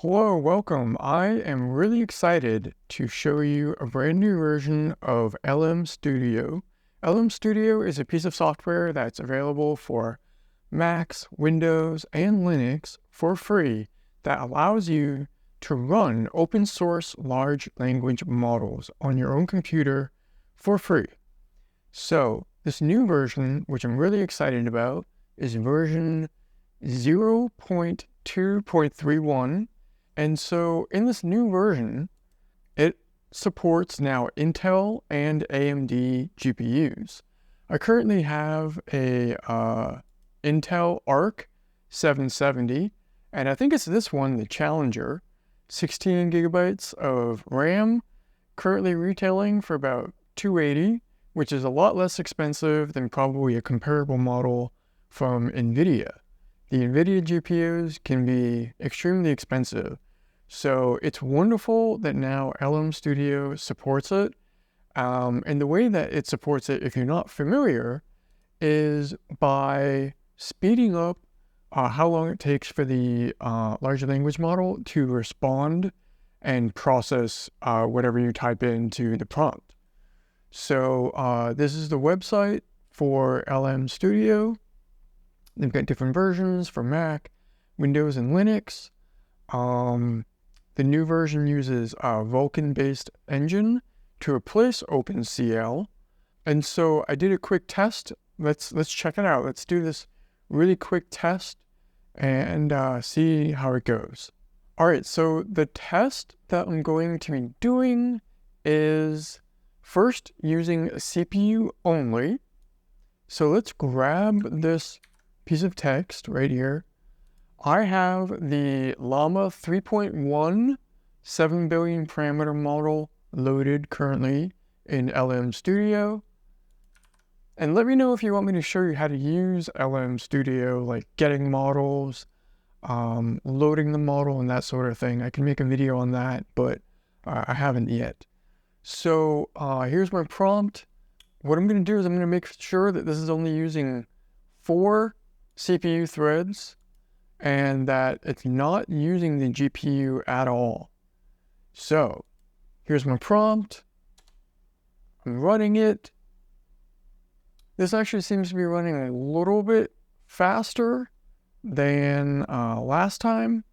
Hello, welcome. I am really excited to show you a brand new version of LM Studio. LM Studio is a piece of software that's available for Macs, Windows, and Linux for free that allows you to run open source large language models on your own computer for free. So this new version, which I'm really excited about, is version 0.2.31. And so in this new version, it supports now Intel and AMD GPUs. I currently have a Intel Arc 770, and I think it's this one, the Challenger, 16 gigabytes of RAM, currently retailing for about $280, which is a lot less expensive than probably a comparable model from NVIDIA. The NVIDIA GPUs can be extremely expensive, so it's wonderful that now LM Studio supports it. And the way that it supports it, if you're not familiar, is by speeding up how long it takes for the large language model to respond and process whatever you type into the prompt. So this is the website for LM Studio. They've got different versions for Mac, Windows, and Linux. The new version uses a Vulkan-based engine to replace OpenCL. And so I did a quick test. Let's check it out. Let's do this really quick test and see how it goes. All right, so the test that I'm going to be doing is first using a CPU only. So let's grab this piece of text right here. I have the Llama 3.1 7 billion parameter model loaded currently in LM Studio. And let me know if you want me to show you how to use LM Studio, like getting models, loading the model, and that sort of thing. I can make a video on that, but I haven't yet. So here's my prompt. What I'm going to do is I'm going to make sure that this is only using 4 CPU threads and that it's not using the GPU at all. So here's my prompt. I'm running it. This actually seems to be running a little bit faster than last time.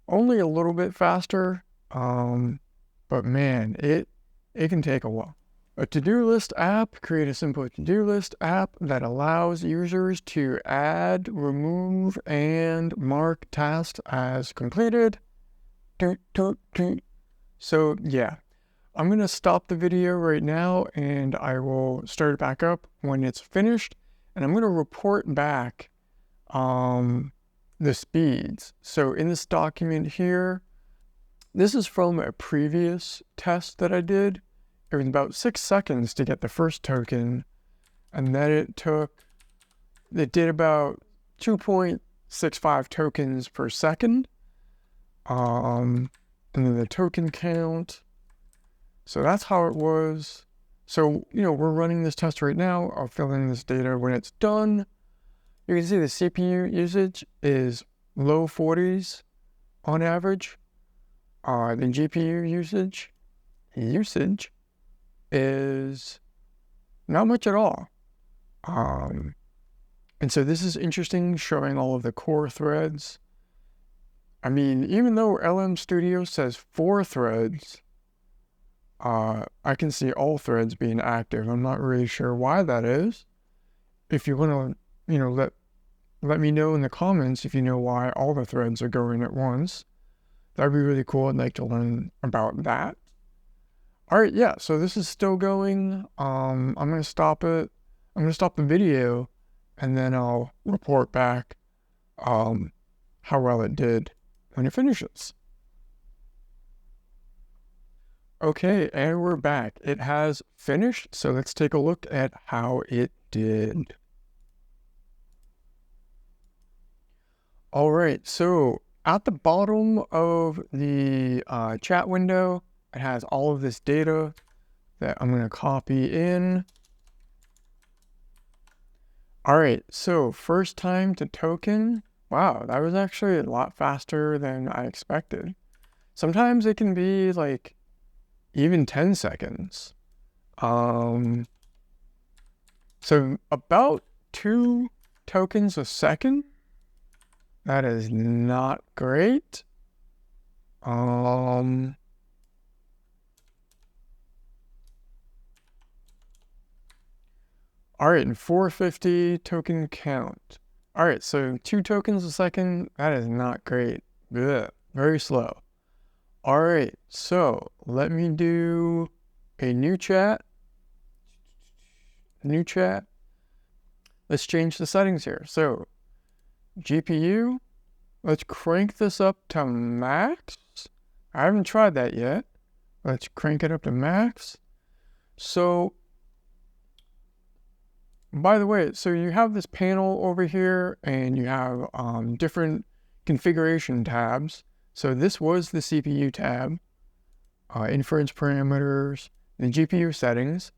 Only a little bit faster, but man, it can take a while. A to-do list app, create a simple to-do list app that allows users to add, remove, and mark tasks as completed. So yeah, I'm going to stop the video right now and I will start it back up when it's finished. And I'm going to report back the speeds. So in this document here, this is from a previous test that I did. It was about 6 seconds to get the first token, and then it did about 2.65 tokens per second. And then the token count. So that's how it was. So, we're running this test right now. I'll fill in this data when it's done. You can see the CPU usage is low 40s on average. The GPU usage is not much at all. And so this is interesting, showing all of the core threads. I mean, even though LM Studio says 4 threads, I can see all threads being active. I'm not really sure why that is. If you want to, let me know in the comments if you know why all the threads are going at once. That'd be really cool. I'd like to learn about that. All right, yeah, so this is still going. I'm going to stop it. I'm going to stop the video, and then I'll report back how well it did when it finishes. Okay, and we're back. It has finished, so let's take a look at how it did. All right, so at the bottom of the chat window, it has all of this data that I'm going to copy in. All right, so first time to token, Wow, that was actually a lot faster than I expected. Sometimes it can be like even 10 seconds. So about 2 tokens a second. That is not great. All right, and 450 token count. All right, so 2 tokens a second. That is not great. Ugh, very slow. All right, so let me do a new chat. New chat. Let's change the settings here. So GPU, let's crank this up to max. I haven't tried that yet. Let's crank it up to max. So, by the way, so you have this panel over here and you have different configuration tabs. So this was the CPU tab, inference parameters, the GPU settings.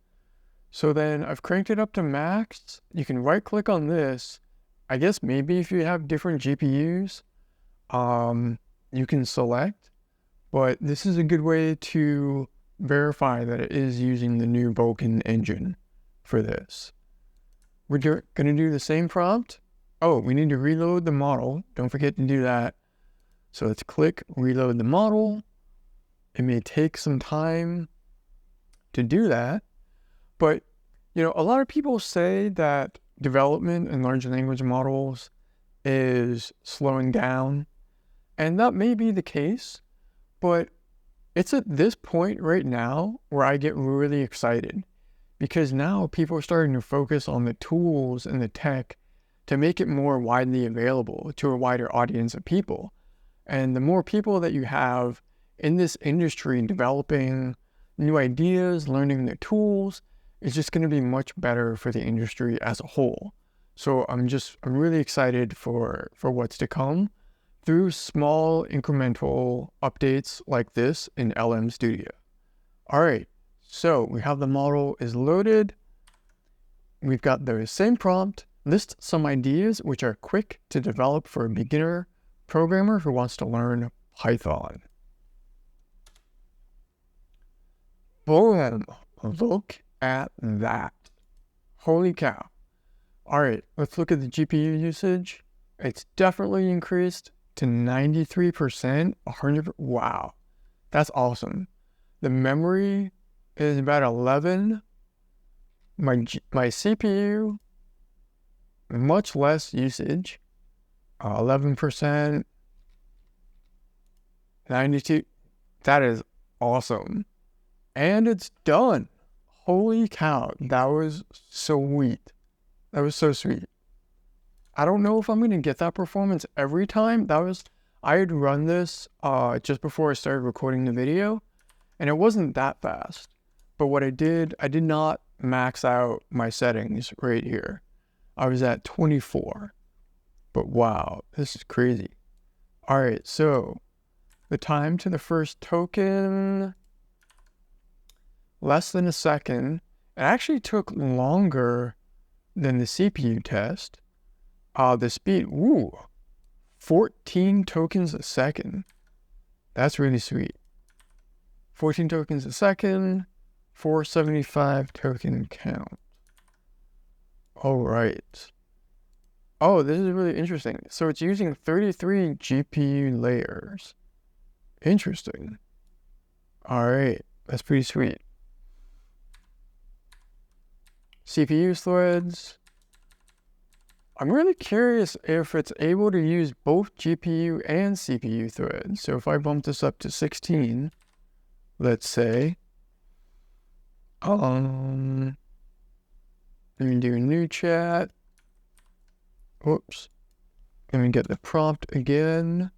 So then I've cranked it up to max. You can right click on this. I guess maybe if you have different GPUs, you can select, but this is a good way to verify that it is using the new Vulkan engine for this. We're going to do the same prompt. Oh, we need to reload the model. Don't forget to do that. So let's click reload the model. It may take some time to do that, but a lot of people say that development in large language models is slowing down, and that may be the case, but it's at this point right now where I get really excited because now people are starting to focus on the tools and the tech to make it more widely available to a wider audience of people. And the more people that you have in this industry developing new ideas, learning the tools, it's just going to be much better for the industry as a whole. So I'm really excited for what's to come through small incremental updates like this in LM Studio. All right, so we have the model is loaded. We've got the same prompt, list some ideas which are quick to develop for a beginner programmer who wants to learn Python. Boom, look at that. Holy cow. All right, let's look at the GPU usage. It's definitely increased to 93%, 100%. Wow, that's awesome. The memory is about 11. My CPU, much less usage, 11%, 92. That is awesome. And it's done. Holy cow, that was sweet. That was so sweet. I don't know if I'm going to get that performance every time. I had run this just before I started recording the video, and it wasn't that fast. But what I did not max out my settings right here. I was at 24. But wow, this is crazy. All right, so the time to the first token, less than a second. It actually took longer than the CPU test. The speed, 14 tokens a second. That's really sweet. 14 tokens a second, 475 token count. All right. Oh, this is really interesting. So it's using 33 GPU layers. Interesting. All right, that's pretty sweet. CPU threads. I'm really curious if it's able to use both GPU and CPU threads. So if I bump this up to 16, let's say, let me do a new chat. Whoops. Let me get the prompt again.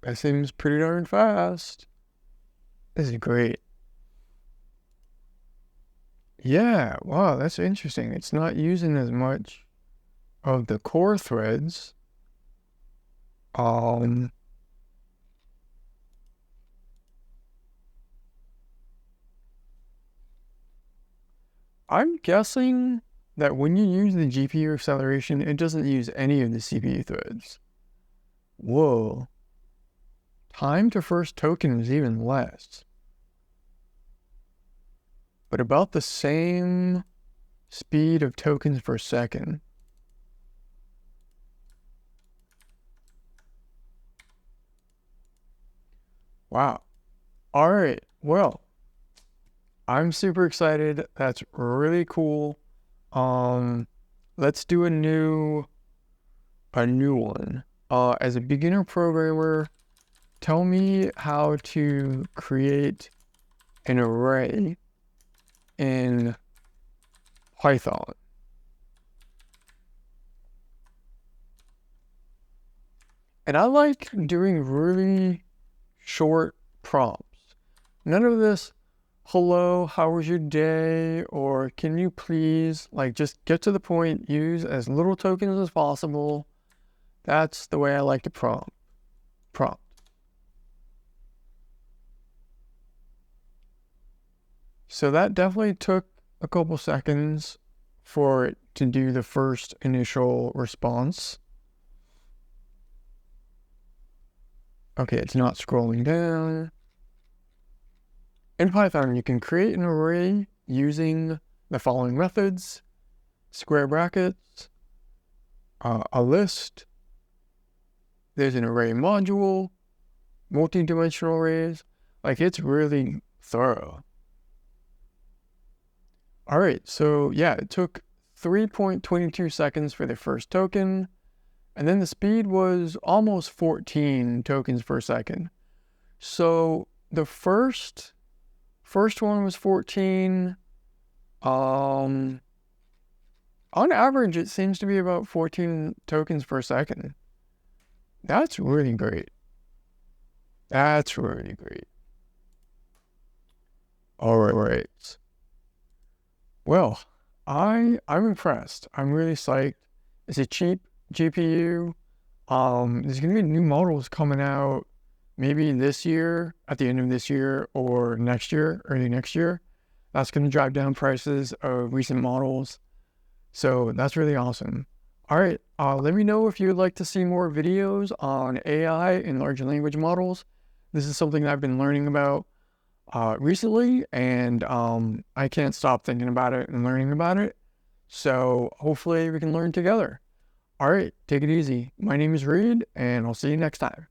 That seems pretty darn fast. This is great. Yeah, wow, that's interesting. It's not using as much of the core threads. I'm guessing that when you use the GPU acceleration, it doesn't use any of the CPU threads. Whoa. Time to first token is even less. But about the same speed of tokens per second. Wow. All right. Well, I'm super excited. That's really cool. Let's do a new one. As a beginner programmer, tell me how to create an array in Python. And I like doing really short prompts. None of this, hello, how was your day? Or can you please, like, just get to the point, use as little tokens as possible. That's the way I like to prompt. So that definitely took a couple seconds for it to do the first initial response. Okay, it's not scrolling down. In Python, you can create an array using the following methods: square brackets, a list, there's an array module, multi-dimensional arrays. Like, it's really thorough. All right, so yeah, it took 3.22 seconds for the first token, and then the speed was almost 14 tokens per second. So the first one was 14. On average, it seems to be about 14 tokens per second. That's really great. That's really great. All right. Well, I'm impressed. I'm really psyched. It's a cheap GPU. There's gonna be new models coming out maybe this year, at the end of this year, or next year, early next year. That's gonna drive down prices of recent models. So that's really awesome. All right, let me know if you would like to see more videos on AI and large language models. This is something I've been learning about recently, and I can't stop thinking about it and learning about it. So hopefully we can learn together. All right, take it easy. My name is Reed, and I'll see you next time.